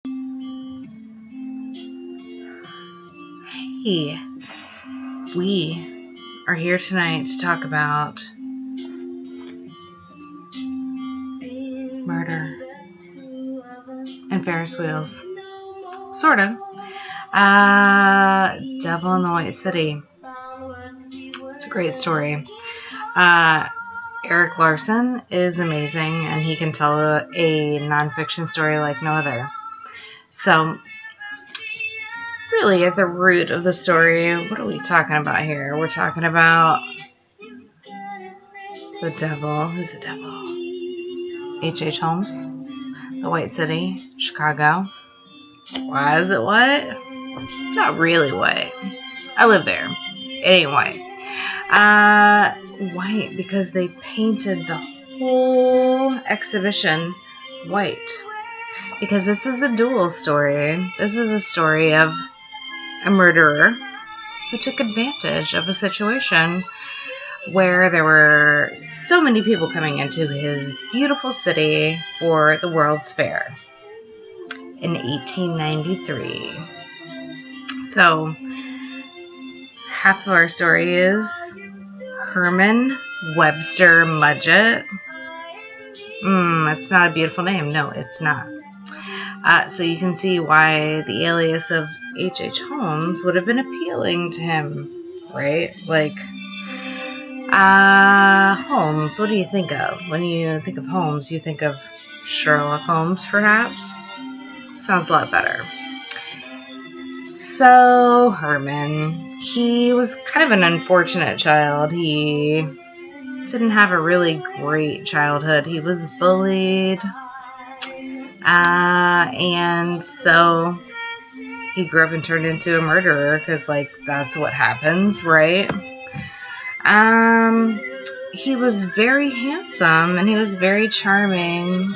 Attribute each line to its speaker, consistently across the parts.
Speaker 1: Hey, we are here tonight to talk about murder and Ferris wheels. Sort of. Devil in the White City. It's a great story. Erik Larson is amazing, and he can tell a nonfiction story like no other. So, really, at the root of the story, what are we talking about here? We're talking about the devil. Who's the devil? H.H. Holmes, the White City, Chicago. Why is it white? It's not really white. I live there. It ain't white. White because they painted the whole exhibition white. Because this is a dual story. This is a story of a murderer who took advantage of a situation where there were so many people coming into his beautiful city for the World's Fair in 1893. So, half of our story is Herman Webster Mudgett. It's not a beautiful name. No, it's not. So you can see why the alias of H.H. Holmes would have been appealing to him, right? Like, Holmes, what do you think of? When you think of Holmes, you think of Sherlock Holmes, perhaps? Sounds a lot better. So, Herman, he was kind of an unfortunate child. He didn't have a really great childhood. He was bullied. And so he grew up and turned into a murderer because, like, that's what happens, right? He was very handsome and he was very charming.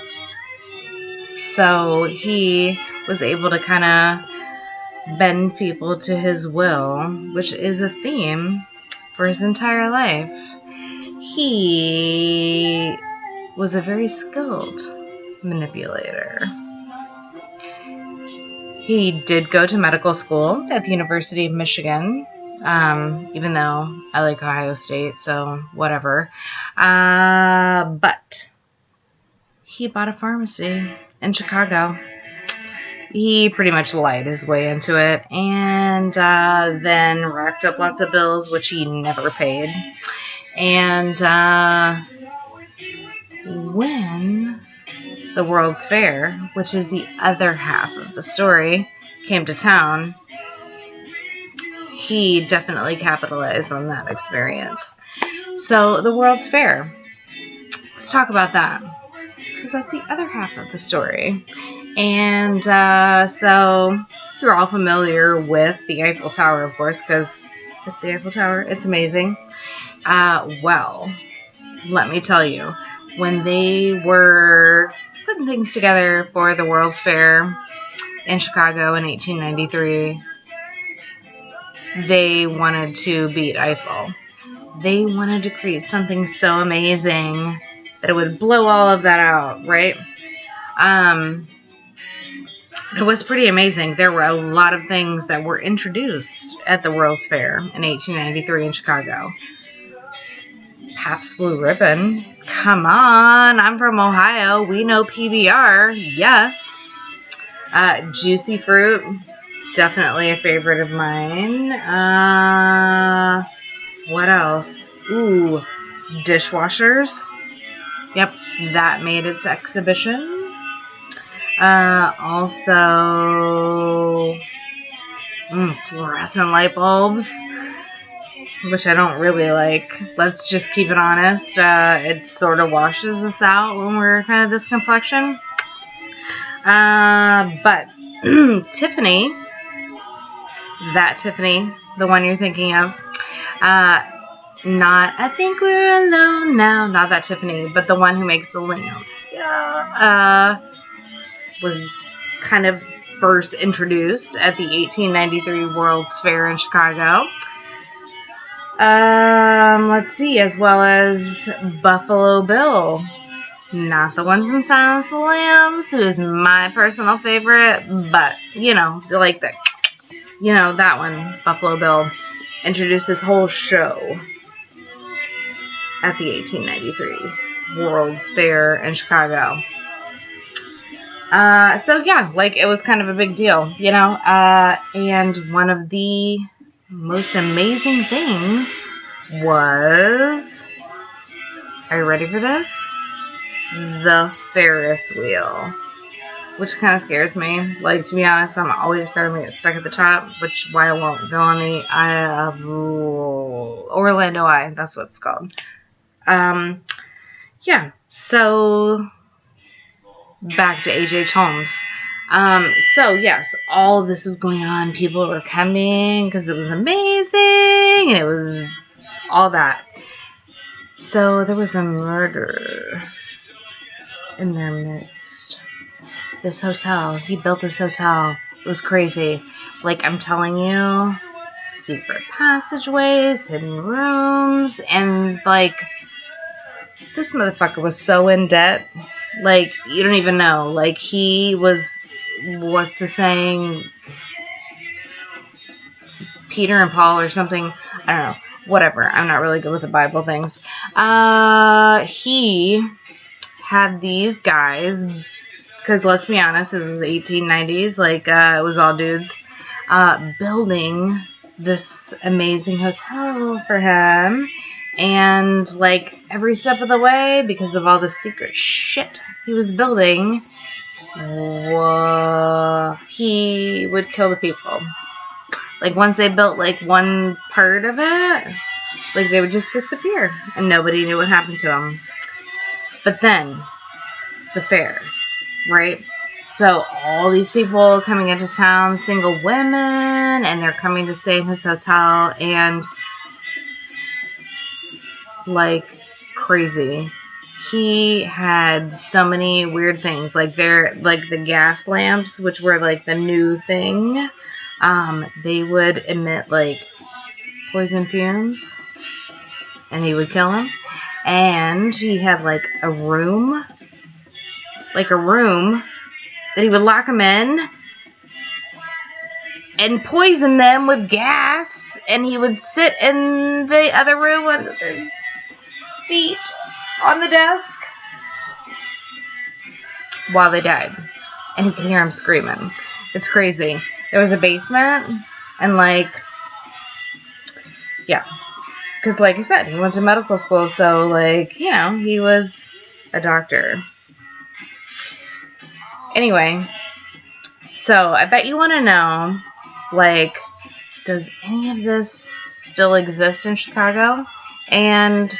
Speaker 1: So he was able to kind of bend people to his will, which is a theme for his entire life. He was a very skilled manipulator. He did go to medical school at the University of Michigan, even though I like Ohio State, so whatever. But he bought a pharmacy in Chicago. He pretty much lied his way into it, and then racked up lots of bills, which he never paid. And when the World's Fair, which is the other half of the story, came to town, he definitely capitalized on that experience. So, the World's Fair. Let's talk about that, because that's the other half of the story. And so, you're all familiar with the Eiffel Tower, of course, because it's the Eiffel Tower. It's amazing. Well, let me tell you, when they were putting things together for the World's Fair in Chicago in 1893, they wanted to beat Eiffel. They wanted to create something so amazing that it would blow all of that out, right? It was pretty amazing. There were a lot of things that were introduced at the World's Fair in 1893 in Chicago. Pabst Blue Ribbon. Come on, I'm from Ohio. We know PBR. Yes. Juicy Fruit. Definitely a favorite of mine. What else? Ooh, dishwashers. Yep, that made its exhibition. Also, fluorescent light bulbs, which I don't really like. Let's just keep it honest. It sort of washes us out when we're kind of this complexion. But Tiffany, the one you're thinking of, not I Think We're Alone Now, not that Tiffany, but the one who makes the lamps. Yeah, was kind of first introduced at the 1893 World's Fair in Chicago. Let's see, as well as Buffalo Bill. Not the one from Silence of the Lambs, who is my personal favorite, but, you know, like the, you know, that one, Buffalo Bill, introduced this whole show at the 1893 World's Fair in Chicago. So yeah, like, it was kind of a big deal, you know, and one of the most amazing things was, are you ready for this? The Ferris wheel, which kind of scares me. Like, to be honest, I'm always afraid I'm going to get stuck at the top, which why I won't go on the Orlando Eye. That's what it's called. Yeah, so back to H.H. Holmes. So yes, all of this was going on. People were coming because it was amazing, and it was all that. So there was a murder in their midst. This hotel, he built this hotel. It was crazy. Like, I'm telling you, secret passageways, hidden rooms, and like, this motherfucker was so in debt. Like, you don't even know. Like, he was, what's the saying? Peter and Paul or something. I don't know. Whatever. I'm not really good with the Bible things. He had these guys, because let's be honest, this was 1890s. Like, it was all dudes, building this amazing hotel for him. And, like, every step of the way, because of all the secret shit he was building, he would kill the people. Like, once they built, like, one part of it, like, they would just disappear. And nobody knew what happened to them. But then, the fair, right? So, all these people coming into town, single women, and they're coming to stay in his hotel, and like crazy. He had so many weird things, like the gas lamps, which were like the new thing. They would emit like poison fumes, and he would kill him. And he had like a room that he would lock them in and poison them with gas, and he would sit in the other room with his feet on the desk while they died, and he could hear him screaming. It's crazy. There was a basement, and like, yeah, because like I said, he went to medical school, so like, you know, he was a doctor. Anyway, so I bet you want to know, like, does any of this still exist in Chicago? And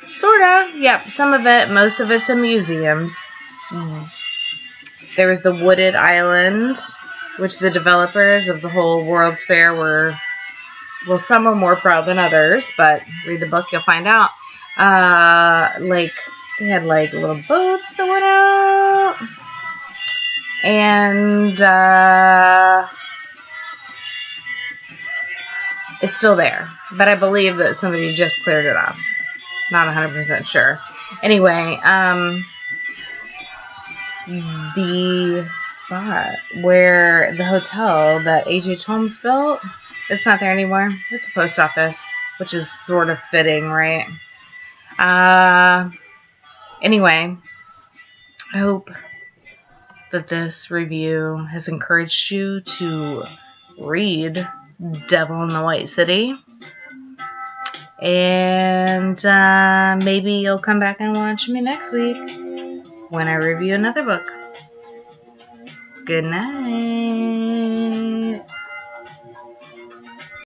Speaker 1: sorta, yep, some of it, most of it's in museums. There was the Wooded Island, which the developers of the whole World's Fair were, well, some are more proud than others, but read the book, you'll find out. Like, they had, like, little boats that went out, and, it's still there, but I believe that somebody just cleared it off. Not 100% sure. Anyway, the spot where the hotel that H.H. Holmes built, it's not there anymore. It's a post office, which is sort of fitting, right? Anyway, I hope that this review has encouraged you to read Devil in the White City. And maybe you'll come back and watch me next week when I review another book. Good night.